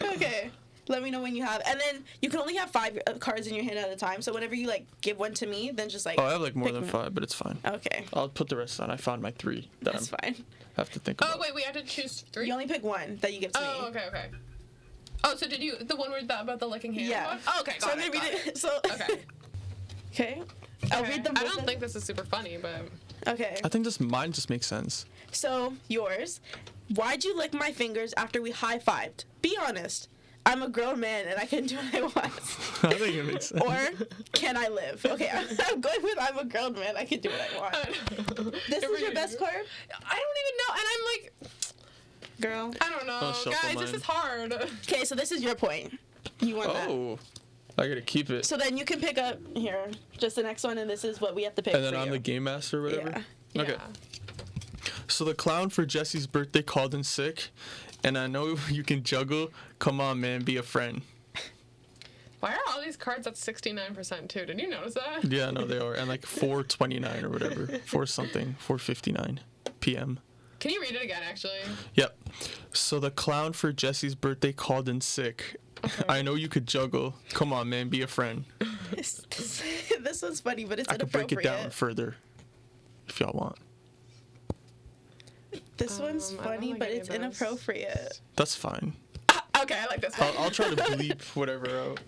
S1: Okay. Let me know when you have. And then you can only have 5 cards in your hand at a time. So whenever you like give one to me, then just like.
S3: Oh, I have like more
S1: pick
S3: than
S1: me.
S3: 5, but it's fine.
S1: Okay.
S3: I'll put the rest on. I found my 3 that
S1: That's
S3: I
S1: fine.
S3: have to think
S2: Oh,
S3: about.
S2: wait, we have to choose 3?
S1: You only pick one that you give to me.
S2: Oh, okay. Oh, so did you, the one where about the licking hand
S1: Yeah.
S2: one? Oh, okay,
S1: So
S2: got
S1: I'm
S2: it,
S1: gonna read
S2: got
S1: it. So.
S2: Okay.
S1: Okay. I'll
S2: Okay.
S1: read them
S2: I
S1: both.
S2: don't think this is super funny, but...
S1: Okay.
S3: I think mine just makes sense.
S1: So yours. Why'd you lick my fingers after we high-fived? Be honest. I'm a grown man and I can do what I want.
S3: I think it makes sense.
S1: Or can I live? Okay, I'm going with I'm a grown man. I can do what I want. This is your best card?
S2: I don't even know. And I'm like,
S1: girl.
S2: I don't know. Guys, this is hard.
S1: Okay, so this is your point. You want that.
S3: Oh. I gotta keep it.
S1: So then you can pick up here, just the next one, and this is what we have to pick.
S3: And then I'm the game master or whatever?
S1: Yeah.
S3: Okay. So the clown for Jesse's birthday called in sick, and I know you can juggle. Come on, man, be a friend.
S2: Why are all these cards at 69% too? Did you notice that?
S3: Yeah, no, they are. And like 4:29 or whatever. 4:59 p.m.
S2: Can you read it again, actually?
S3: Yep. So the clown for Jesse's birthday called in sick. Okay. I know you could juggle. Come on, man, be a friend.
S1: This one's funny, but it's
S3: I could
S1: inappropriate.
S3: break it down further if y'all want.
S1: This one's funny, but it's inappropriate.
S3: That's fine.
S2: Okay, I like this one.
S3: I'll try to bleep whatever out.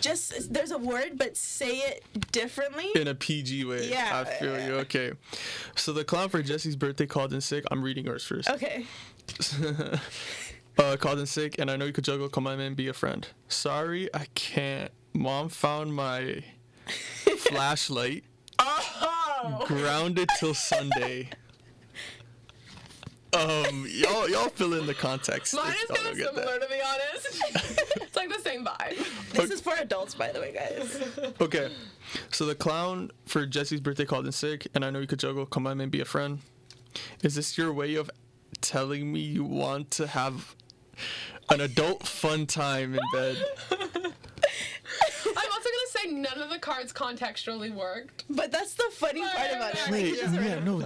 S1: Just, there's a word, but say it differently.
S3: In a PG way.
S1: Yeah.
S3: I feel you. Okay. So the clown for Jesse's birthday called in sick. I'm reading yours first.
S1: Okay.
S3: Called in sick, and I know you could juggle. Come on, man, be a friend. Sorry, I can't. Mom found my flashlight.
S1: Oh!
S3: Grounded till Sunday. Y'all fill in the context.
S2: Mine is kind of similar, to be honest. It's like the same vibe.
S1: This is for adults, by the way, guys.
S3: Okay. So the clown for Jesse's birthday called in sick, and I know you could juggle. Come on, man, be a friend. Is this your way of telling me you want to have an adult fun time in bed?
S2: I'm also gonna say none of the cards contextually worked.
S1: But that's the funny part about it.
S3: Wait, yeah, no,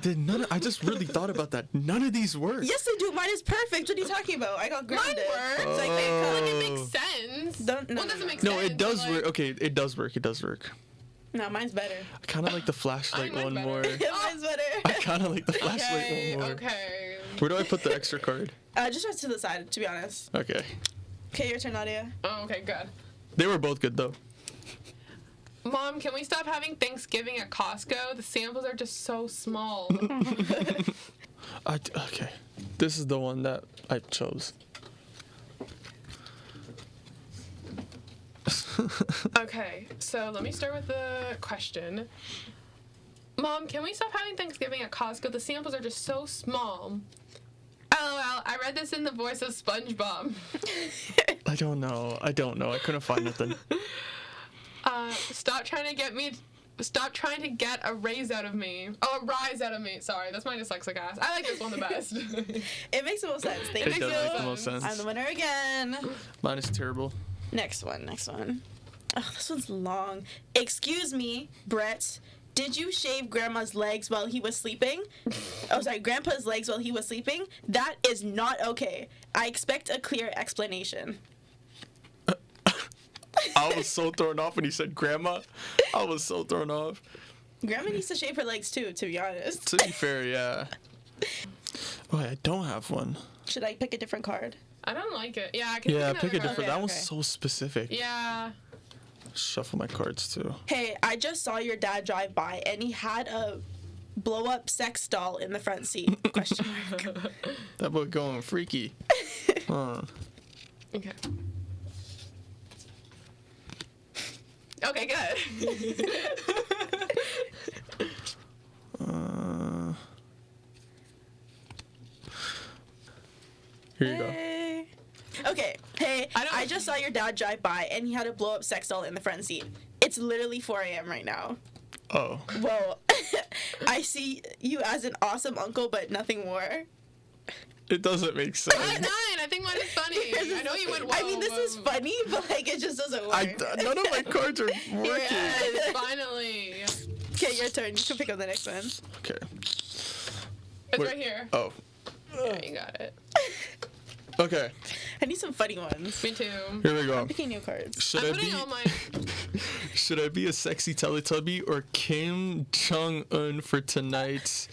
S3: I just really thought about that. None of these work.
S1: Yes, they do. Mine is perfect. What are you talking about? I got grounded.
S2: Mine works. Like, it makes sense.
S1: No,
S2: well, it doesn't make sense.
S3: No, it does work. Okay, it does work. It does work.
S1: No, mine's better.
S3: I kind of like the flashlight one more.
S1: Mine's better.
S3: I kind of like the flashlight one more.
S2: Okay.
S3: Where do I put the extra card?
S1: Just right to the side, to be honest.
S3: Okay.
S1: Okay, your turn, Nadia.
S2: Oh, okay, good.
S3: They were both good, though.
S2: Mom, can we stop having Thanksgiving at Costco? The samples are just so small.
S3: Okay. This is the one that I chose.
S2: Okay, so let me start with the question. Mom, can we stop having Thanksgiving at Costco? The samples are just so small. LOL, I read this in the voice of SpongeBob.
S3: I don't know. I couldn't find nothing.
S2: Stop trying to get a raise out of me. Oh, a rise out of me. Sorry, that's my dyslexic ass. I like this one the best.
S1: It makes the most sense. Thank you.
S3: It does make the most sense.
S1: I'm the winner again.
S3: Mine is terrible.
S1: Next one. Oh, this one's long. Excuse me, Brett. Did you shave Grandma's legs while he was sleeping? Oh, sorry, Grandpa's legs while he was sleeping? That is not okay. I expect a clear explanation.
S3: I was so thrown off when he said grandma. I was so thrown off.
S1: Grandma needs to shave her legs too, to be honest.
S3: To be fair, yeah. Oh, I don't have one.
S1: Should I pick a different card?
S2: I don't like it. Yeah, I can
S3: pick a different.
S1: Okay,
S3: that one's so specific.
S2: Yeah.
S3: Shuffle my cards too.
S1: Hey, I just saw your dad drive by and he had a blow-up sex doll in the front seat. Question mark.
S3: That boy going freaky.
S2: Okay. Okay, good.
S3: Here you go.
S1: Okay, hey, I just saw your dad drive by and he had a blow-up sex doll in the front seat. It's literally 4 a.m. right now.
S3: Oh.
S1: Well, I see you as an awesome uncle, but nothing more.
S3: It doesn't make sense.
S2: I think mine is funny. I know you went whoa.
S1: I mean, this is funny, but like it just doesn't work.
S3: None of my cards are working.
S2: Yes, finally.
S1: Okay, your turn. You can pick up the next one.
S3: Okay.
S2: It's right here.
S3: Oh.
S2: Yeah, you got it.
S3: Okay.
S1: I need some funny ones.
S2: Me too.
S3: Here we go.
S1: I'm picking new cards.
S3: Should I be a sexy Teletubby or Kim Jong-un for tonight's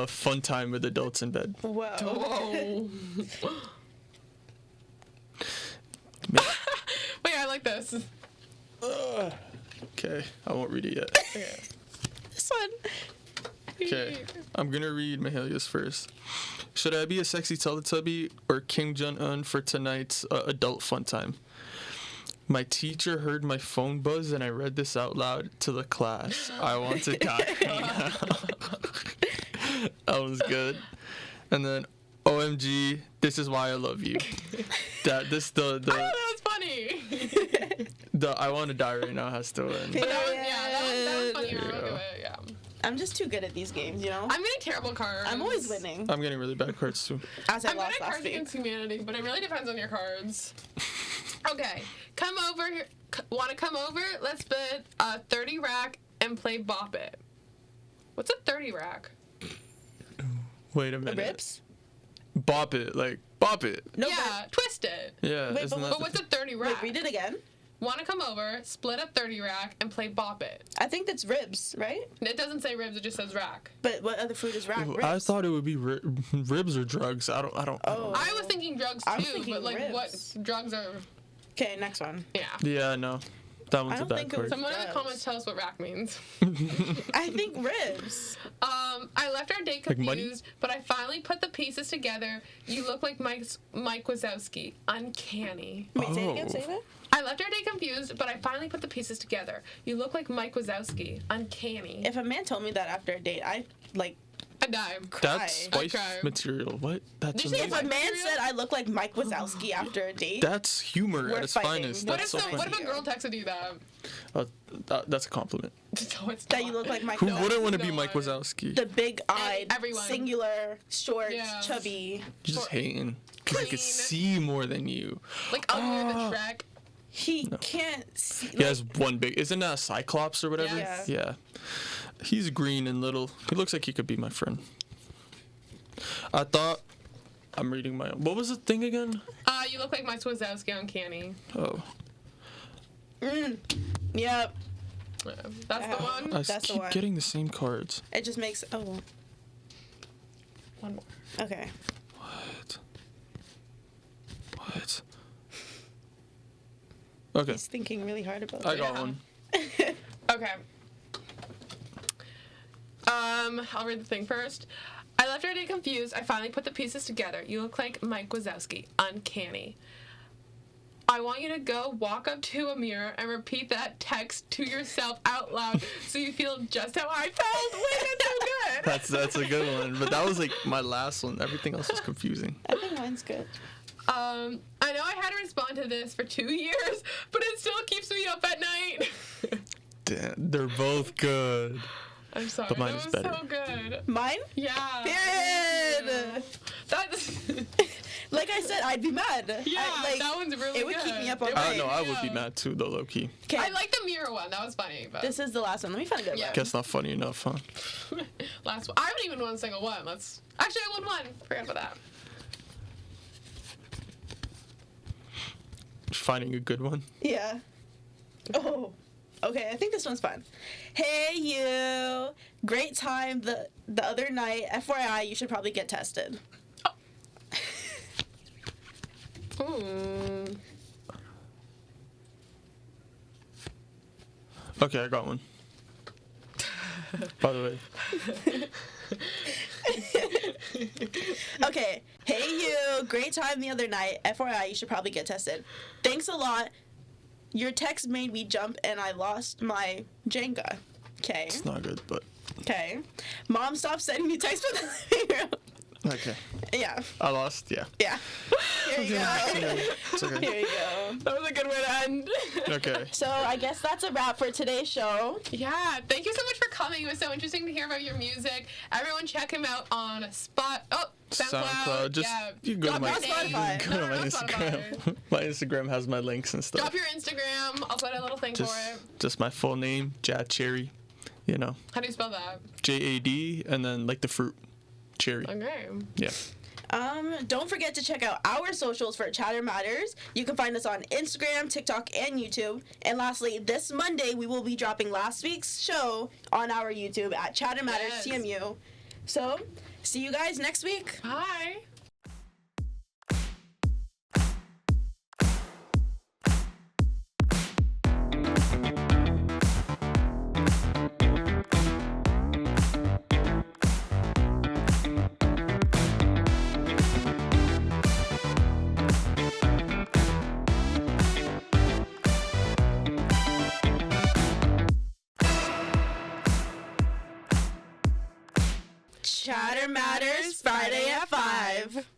S3: fun time with adults in bed?
S1: Whoa.
S2: Wait, I like this.
S3: Okay, I won't read it yet.
S1: This one.
S3: Okay, I'm gonna read Mahalia's first. Should I be a sexy Teletubby or Kim Jong-un for tonight's adult fun time? My teacher heard my phone buzz and I read this out loud to the class. I want to die now. That was good. And then, OMG, this is why I love you.
S2: I thought that was funny.
S3: The I want to die right now has to win.
S2: But that was funny. Yeah.
S1: I'm just too good at these games, you know?
S2: I'm getting terrible cards.
S1: I'm always winning.
S3: I'm getting really bad cards too.
S1: As I
S2: I'm
S1: lost
S2: good at
S1: last
S2: Cards
S1: week.
S2: Against Humanity, but it really depends on your cards. Okay, come over here. Want to come over? Let's bid a 30 rack and play Bop It. What's a 30 rack?
S3: Wait a
S1: The
S3: minute.
S1: rips?
S3: Bop it, like bop it.
S1: No,
S2: Yeah, twist it.
S3: Yeah.
S1: Wait,
S3: isn't
S1: but
S3: that
S2: But what's a 30
S1: Wait,
S2: rack?
S1: read it again.
S2: Want to come over, split a 30 rack, and play Bop It.
S1: I think that's ribs, right?
S2: It doesn't say ribs, it just says rack.
S1: But what other food is ribs?
S3: I thought it would be ribs or drugs. I don't.
S1: Oh.
S2: I was thinking drugs
S1: I was
S2: too,
S1: thinking
S2: but like
S1: ribs.
S2: what drugs are.
S1: Okay, next one.
S2: Yeah.
S3: Yeah, no. That one's
S1: I
S3: a
S1: don't
S3: bad
S1: think it
S3: card.
S1: was-
S2: Someone in the
S1: Drugs.
S2: comments tell us what rack means.
S1: I think ribs.
S2: I left our date
S3: Like money?
S2: confused, but I finally put the pieces together. You look like Mike Wazowski. Uncanny.
S1: Wait, say it again,
S3: Oh.
S1: say that.
S2: I left our date confused, but I finally put the pieces together. You look like Mike Wazowski. Uncanny.
S1: If a man told me that after a date, I
S2: I die.
S3: That's
S1: cry.
S3: wife
S2: Okay.
S3: material. What? That's
S2: Did you say
S1: If a
S3: amazing.
S1: man said I look like Mike Wazowski after a date,
S3: That's humor
S1: We're
S3: at its
S1: fighting.
S3: finest.
S2: What
S3: That's
S2: if,
S3: so
S2: what
S3: funny.
S2: if a girl texted you that?
S3: That's a compliment.
S2: No, it's
S1: that
S2: not.
S1: you look like Mike
S3: Who
S1: Wazowski.
S3: wouldn't want to be
S2: No,
S3: Mike Wazowski?
S1: The big-eyed,
S2: Everyone.
S1: singular, short,
S2: Yeah.
S1: chubby.
S3: You're just hating. Because he
S2: Clean.
S3: could see more than you.
S2: Like uglier than Shrek.
S1: He can't see.
S3: He has one big. Isn't that a Cyclops or whatever?
S2: Yes.
S3: Yeah. He's green and little. He looks like he could be my friend. I thought. I'm reading my. What was the thing again?
S2: You look like Mike Wazowski. Uncanny.
S3: Oh.
S1: Yep.
S2: Yeah, that's the
S3: I
S2: one.
S1: That's the
S3: keep
S1: one.
S3: getting the same cards.
S1: It just makes. Oh,
S2: One more.
S1: okay.
S3: What? Okay.
S1: He's thinking really hard about
S3: I
S1: it.
S3: got
S2: Yeah.
S3: one.
S2: Okay. I'll read the thing first. I left our day confused. I finally put the pieces together. You look like Mike Wazowski. Uncanny. I want you to go walk up to a mirror and repeat that text to yourself out loud so you feel just how I felt. Wait, that's so good.
S3: That's a good one. But that was like my last one. Everything else was confusing.
S1: I think mine's good.
S2: I know I had to respond to this for 2 years, but it still keeps me up at night.
S3: Damn, they're both good.
S2: I'm sorry.
S3: But mine
S2: that
S3: is
S2: was
S3: better.
S2: so good.
S1: Mine?
S2: Yeah.
S1: Period.
S2: That's
S1: Like I said, I'd be mad.
S2: yeah.
S1: Like,
S2: that one's really
S1: it would
S2: good.
S1: keep me up all
S2: It
S1: night.
S3: I
S2: would,
S3: don't know. I would be
S2: yeah.
S3: mad too, though, low key.
S1: Okay,
S2: I like the mirror one. That was funny. But
S1: this is the last one. Let me find a good
S2: Yeah.
S1: one.
S3: Guess not funny enough, huh?
S2: last one. I haven't even won a single one. Actually, I won one. Forgot about that.
S3: Finding a good one.
S1: Yeah. Oh. Okay, I think this one's fun. Hey you, great time the other night. FYI, you should probably get tested.
S2: Hmm.
S3: Okay, I got one. By the way.
S1: Okay, hey you, great time the other night. FYI, you should probably get tested. Thanks a lot. Your text made me jump and I lost my Jenga. Okay.
S3: It's not good, but.
S1: Okay. Mom, stop sending me texts from the living room.
S3: Okay.
S1: Yeah.
S3: I lost, yeah.
S1: Yeah. Here you go.
S3: It's okay.
S1: Here you go.
S2: That was a good way to end.
S3: Okay.
S1: So I guess that's a wrap for today's show.
S2: Yeah, thank you so much for coming. It was so interesting to hear about your music. Everyone check him out on SoundCloud.
S3: Just
S2: yeah.
S3: you can go to
S2: Drop
S3: my
S2: your name.
S1: Spotify.
S3: go to
S2: No,
S3: my
S2: not
S3: Instagram.
S2: Spotify.
S3: My Instagram has my links and stuff.
S2: Drop your Instagram. I'll put a little thing
S3: just
S2: for it.
S3: just my full name, Jad Cherry. You know,
S2: How do you spell that?
S3: JAD and then like the fruit, cherry.
S2: Okay.
S3: Yeah.
S1: Don't forget to check out our socials for Chatter Matters. You can find us on Instagram, TikTok, and YouTube. And lastly, this Monday we will be dropping last week's show on our YouTube at Chatter Matters
S2: Yes.
S1: TMU. So, see you guys next week.
S2: Bye.
S1: Chatter Matters, Friday at 5.